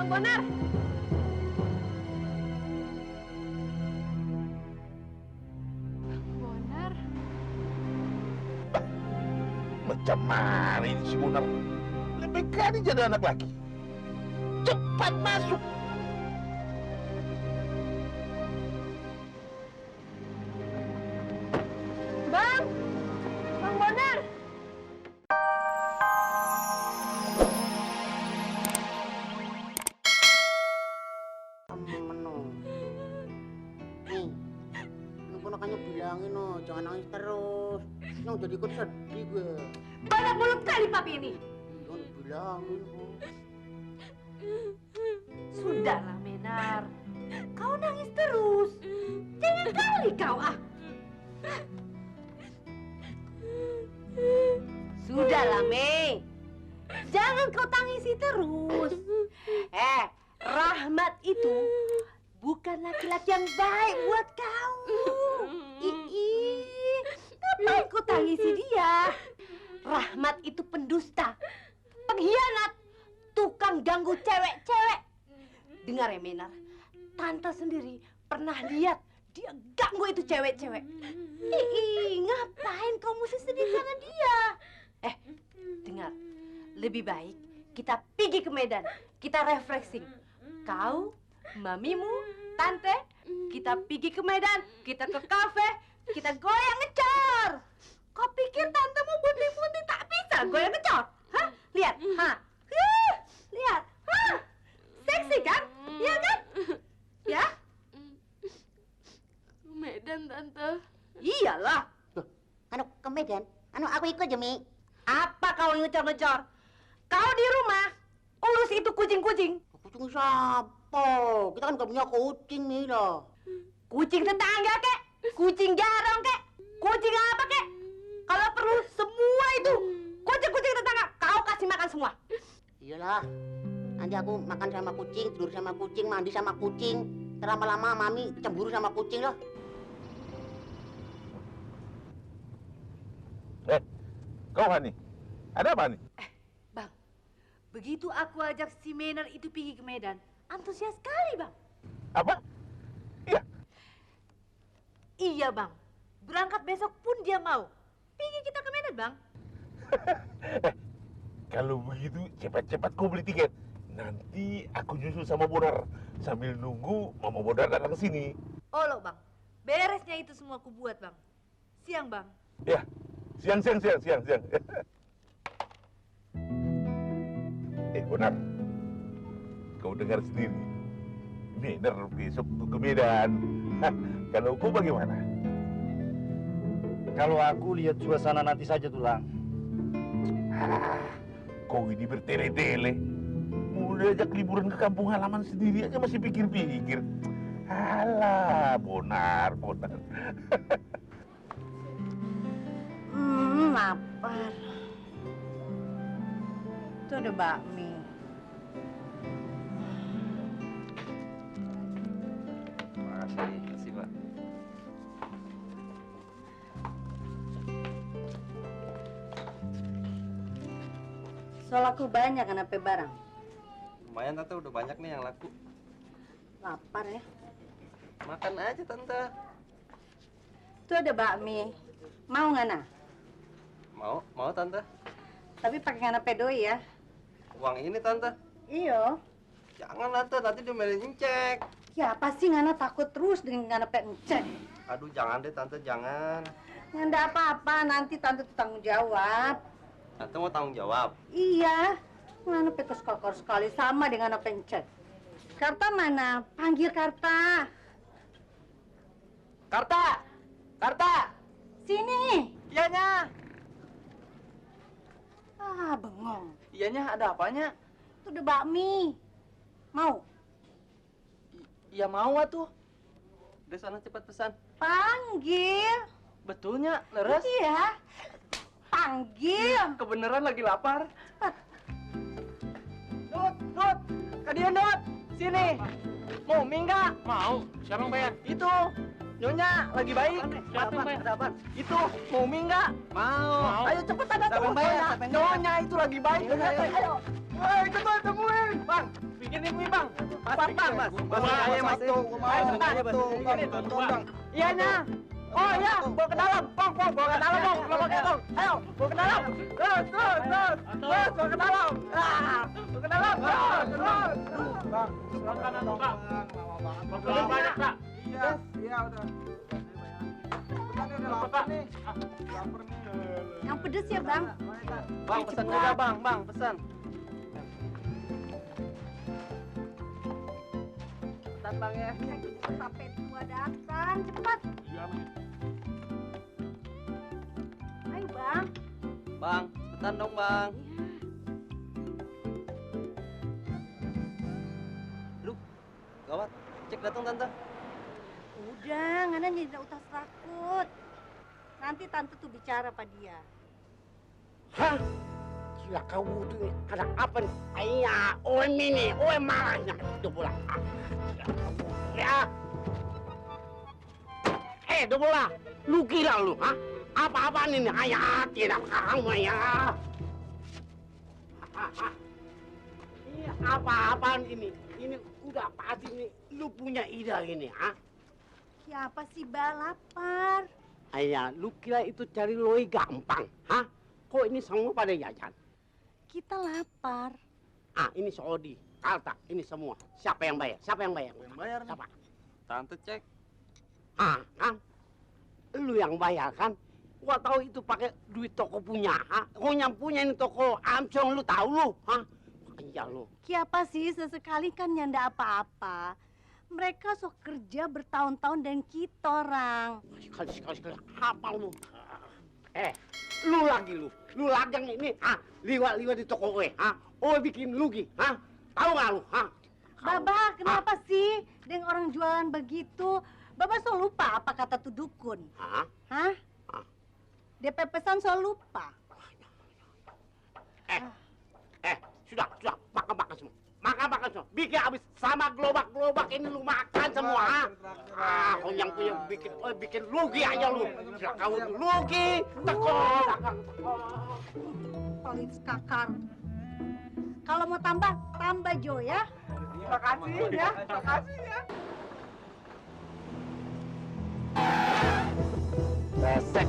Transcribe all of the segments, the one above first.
Bang Bonar. Bang Bonar. Macam mana ini si Bonar? Lebih kali jadi anak laki. Cepat masuk. Bang! Bang Bonar! Nih, lu ponakannya bilangin jangan nangis terus. Yang jadi ikut sedih gue. Banyak mulut kali papi ini. Jangan bilangin. Sudahlah, Menar. Kau nangis terus. Jangan kali kau, ah. Sudahlah, Mei. Jangan kau tangisi terus. Rahmat itu bukan laki-laki yang baik buat kau. Ngapain kau tangisi dia? Rahmat itu pendusta, pengkhianat, tukang ganggu cewek-cewek. Dengar ya, Menar. Tante sendiri pernah lihat dia ganggu itu cewek-cewek. Ngapain kau mesti sedih karena dia? Dengar. Lebih baik kita pergi ke Medan. Kita refreshing. Kau, mamimu, tante, kita pergi ke Medan. Kita ke kafe. Kita goyang ngecor. Kau pikir tantemu putih-putih tak bisa goyang ngecor? Hah? Lihat. Lihat. Seksi kan? Iya kan? Ya? Medan, Tante. Iyalah. Loh, anu ke Medan? Anu aku ikut aja, Mi. Apa kau ngecor-ngecor? Kau di rumah urus itu kucing-kucing. Kucing siapa? Kita kan gak punya kucing, Mi lah. Kucing tetangga kek, kucing jarang kek, kucing apa kek? Kalau perlu semua itu kucing-kucing tetangga kau kasih makan semua. Iyalah. Nanti aku makan sama kucing, tidur sama kucing, mandi sama kucing. Terlama-lama Mami cemburu sama kucing loh. Kau Hani, ada apa nih? Bang, begitu aku ajak si Menar itu pergi ke Medan, antusias sekali, Bang. Apa? Iya. Iya, Bang. Berangkat besok pun dia mau. Pergi kita ke Medan, Bang. Kalau begitu cepat-cepat kau beli tiket. Nanti aku nyusul sama Bonar sambil nunggu Mama Bonar datang ke sini. Oh, loh, Bang. Beresnya itu semua aku buat, Bang. Siang, Bang. Ya, siang. Bonar, kau dengar sendiri. Menar besok tuh ke Medan. Kalau kau bagaimana? Kalau aku lihat suasana nanti saja tulang. Kau ini bertele-tele. Mulai ajak liburan ke kampung halaman sendiri aja masih pikir-pikir. Alah, Bonar. Lapar. Itu ada bakmi. Makasih, Pak. Soal aku banyak kan apa barang? Lumayan, Tante. Udah banyak nih yang laku. Lapar ya. Makan aja, Tante. Itu ada bakmi. Mau nggak nah? Mau, Tante. Tapi pakai ngana pedoi ya. Uang ini, Tante. Iyo. Jangan, Tante. Nanti diomelin cek. Ya apa sih ngana takut terus dengan ngana ngecek? Aduh, jangan deh, Tante. Jangan. Nggak apa-apa, nanti tante tanggung jawab. Tante mau tanggung jawab. Iya. Ngana skor sekali sama dengan apa ngecek. Karta mana? Panggil Karta. Karta! Sini. Iyanya! Bengong. Iyanya ada apanya? Itu udah bakmi. Mau? Iya mau atuh. Udah sana cepat pesan. Panggil. Betulnya, leres? Iya. Panggil. Kebeneran lagi lapar. Cepat. Dut! Kadian, Dut! Sini! Mau mie nggak? Mau. Siapa yang bayar? Itu! Nyonya, lagi baik. Siapa yang bayar? Ada apa? Itu, mau mie nggak? Mau. Ayo cepet ada Siapa yang bayar? Siapa yang bayar? Nyonya itu lagi baik. Ayo, ayo, Ayo. Woi, temuin, temuin. Bang, bikinin mie, Bang. Mas, Mas. Ayo, Mas. Ayo, Bang. Iya, nah. Oh iya, bawa ke dalam, Bang, bawa ke dalam, Bang. Gerobaknya, Bang. Ayo, bawa ke dalam. Terus, bawa ke dalam. Bawa ke dalam, terus. Bang, silakan anu, Kak. Makasih banyak, Kak. Iya, udah. Pesannya udah lapar nih. Lapar nih. Yang pedes ya, Bang. Bang, pesan juga, Bang, pesan. Pesan, Bang ya. Sampai tua datang, cepat. Iya, Mak. Ayo, Bang. Bang, cepetan dong, Bang. Lu, gawat. Cek datang, Tante. Udah, Ngana tidak usah takut. Nanti tante tuh bicara pada dia. Hah? Gila kamu tuh ada apa nih? Ayah, ini, marahnya. Itu pula. Ya. Itu pula. Lu gila lu, ha? Apa-apaan ini? Ayah, tidak kamu ya. Ini apa-apaan ini? Ini udah pasti nih. Lu punya ide ini, ha? Siapa sih, Ba? Lapar. Ayah, lu kira itu cari loi gampang, ha? Kok ini semua pada jajan? Kita lapar. Ah, ini Saudi, Kalta, ini semua. Siapa yang bayar? Siapa yang bayar? Yang bayar nih. Siapa? Tante cek. Ah, kan? Lu yang bayar kan? Gua tahu itu pakai duit toko punya, ha? Kau yang punya ini toko Amcong, lu tahu lu, ha? Iya lu. Siapa sih sesekali kan nyanda apa-apa. Mereka sok kerja bertahun-tahun dan kita orang. Sekali, apa lu? Lu lagi lu. Lu lagang ini, ha? Liwat di toko gue, ha? Oh, bikin lugi, ha? Tahu nggak lu, ha? Baba, kenapa sih dengan orang jualan begitu? Baba so lupa apa kata tuh dukun? Hah? Hah? Ah. DP pesan so lupa. Sudah, makan semua. Makan semua. Bikin habis sama gerobak ini lu makan semua, ha? Ah, kau yang punya bikin lugi aja lu. Sudah kau lugi, dagang teko. Paling kakar. Kalau mau tambah Jo ya. Makasih ya. Resek.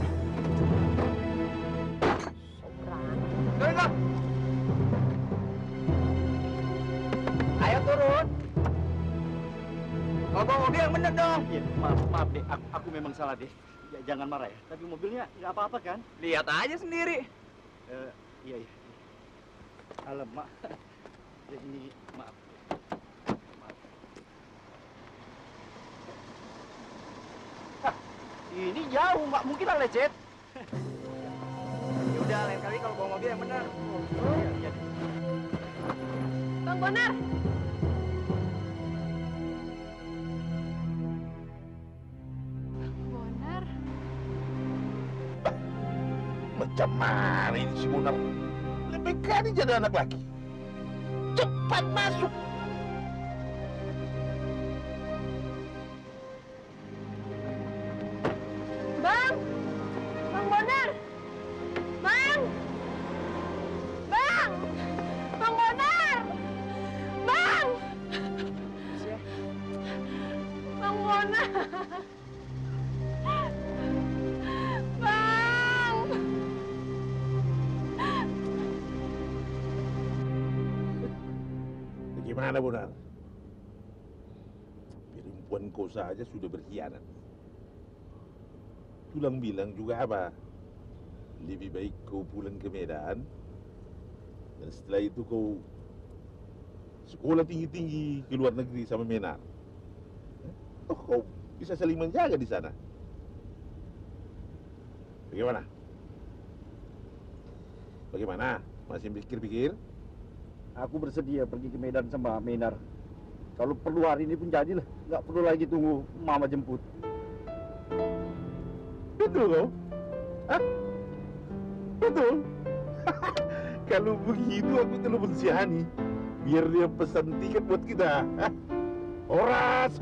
Ayo turun. Kalau bawa mobil yang bener dong. Iya, maaf deh, aku memang salah deh. Jangan marah ya. Tapi mobilnya nggak apa-apa kan? Lihat aja sendiri. Iya. Alamak. Ya ini maaf. Hah, ini jauh, nggak mungkin lah lecet. Ya udah, lain kali kalau bawa mobil yang bener. Iya. Bang Bonar. Bonar. Macam mana ini si Bonar? Lebih kali jadi anak laki. Cepat masuk. Bang Bonar. Bang Bonar. Bang Bonar. Bang. Bagaimana, Bonar? Perempuan kau saja sudah berkhianat. Tulang bilang juga apa? Lebih baik kau pulang ke Medan, dan setelah itu kau sekolah tinggi-tinggi ke luar negeri sama Menar. Oh, kau bisa saling menjaga di sana. Bagaimana? Masih pikir-pikir? Aku bersedia pergi ke Medan sama Menar. Kalau perlu hari ini pun jadilah. Nggak perlu lagi tunggu Mama jemput. Betul kau? Hah? Betul? Kalau begitu aku telepon si Hani, biar dia pesan tiket buat kita. Hah? Horas.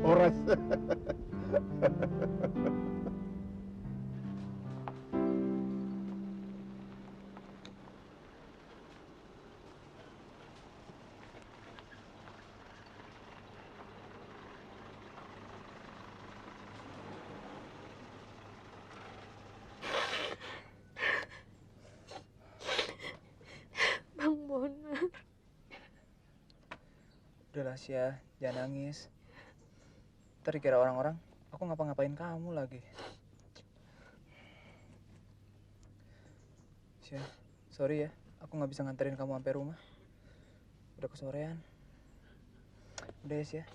Udahlah Sia, jangan nangis. Ntar dikira orang-orang, aku ngapa-ngapain kamu lagi. Sia, sorry ya, aku nggak bisa nganterin kamu sampai rumah. Udah kesorean. Udah ya Sia.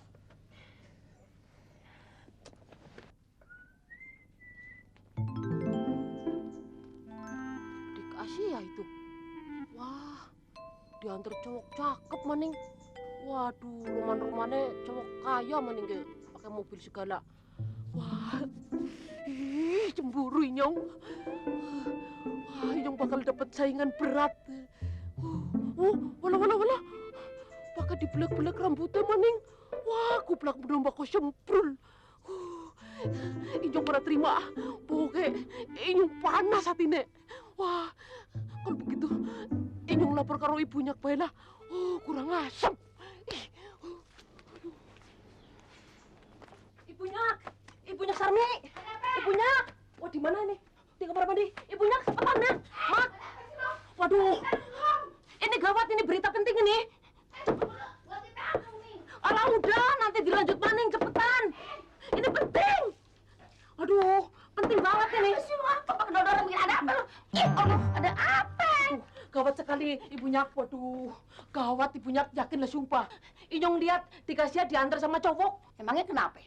Dikasih ya itu. Wah, diantar cowok cakep maning. Waduh, roman-romannya cowok kaya maning ke pakai mobil segala. Wah, ih, cemburu Inyong. Wah, Inyong bakal dapat saingan berat. Wala. Pakai dibelek-belek rambutnya maning. Wah, kuplak menambah kau semprul. Inyong pernah terima, pokoknya Inyong panas hatinya. Wah, kalau begitu Inyong lapor karo ibunya bae lah. Oh, kurang asam. Ibunya Sarmi. Ibunya. Wah, di mana ini? Di kamar mandi. Ibunya cepetan, Nak. Mak. Waduh. Ini gawat, ini berita penting ini. Alah udah, nanti dilanjut maning, cepetan. Ini penting. Aduh, penting banget ini. Apa kedor-doran begini, ada apa lu? Aduh, ada apa? Gawat sekali ibunya. Waduh, gawat ibunya, yakin lah sumpah. Inyong lihat dikasih diantar sama cowok. Emangnya kenapa?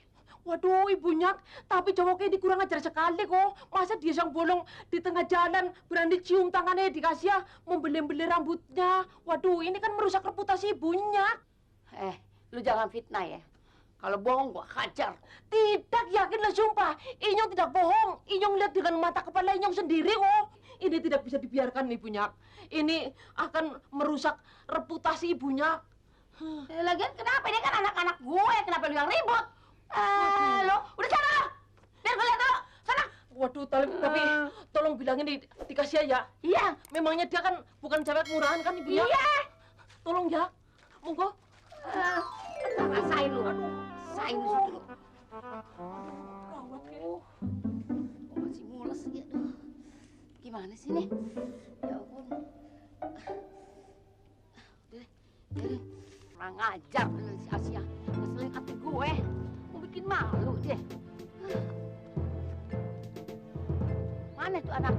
Waduh, ibunya, tapi cowoknya ini kurang ajar sekali kok. Masa dia yang bolong di tengah jalan berani cium tangannya dikasih membeli-beli rambutnya. Waduh, ini kan merusak reputasi ibunya. Lu jangan fitnah ya. Kalau bohong gua hajar. Tidak, yakinlah sumpah. Inyong tidak bohong. Inyong lihat dengan mata kepala Inyong sendiri kok. Ini tidak bisa dibiarkan ibunya. Ini akan merusak reputasi ibunya. Lagian kenapa? Ini kan anak-anak gue. Kenapa lu yang ribut? Lo, udah sana lo. Biar gue lihat dulu. Sana. Waduh, tapi tolong bilangin dikasih ya. Iya. Memangnya dia kan bukan cewek murahan kan ibunya? Iya. Tolong ya. Monggo. Rasain lu. Aduh. Rasain lu dulu. Gawat kayaknya. Masih mules ya. Aduh. Gimana sih nih? Ya ampun. Udah deh. Kurang ajar si Asia. Ngeselin hati gue. Mau bikin malu deh. Mana tuh anak?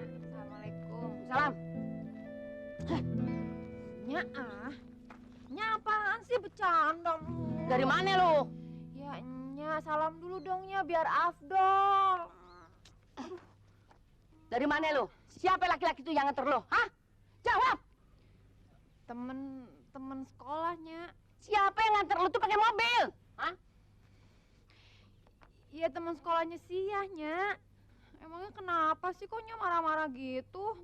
Assalamualaikum. Salam. Nya apaan sih bercanda mulu? Dari mana lu? Ya, Nya salam dulu dong Nya biar afdol. Dari mana lu? Siapa laki-laki itu yang nganter lu? Hah? Jawab. Temen sekolahnya. Siapa yang nganter lu tuh pakai mobil? Hah? Iya teman sekolahnya Sia, Nya. Emangnya kenapa sih kok Nya marah-marah gitu?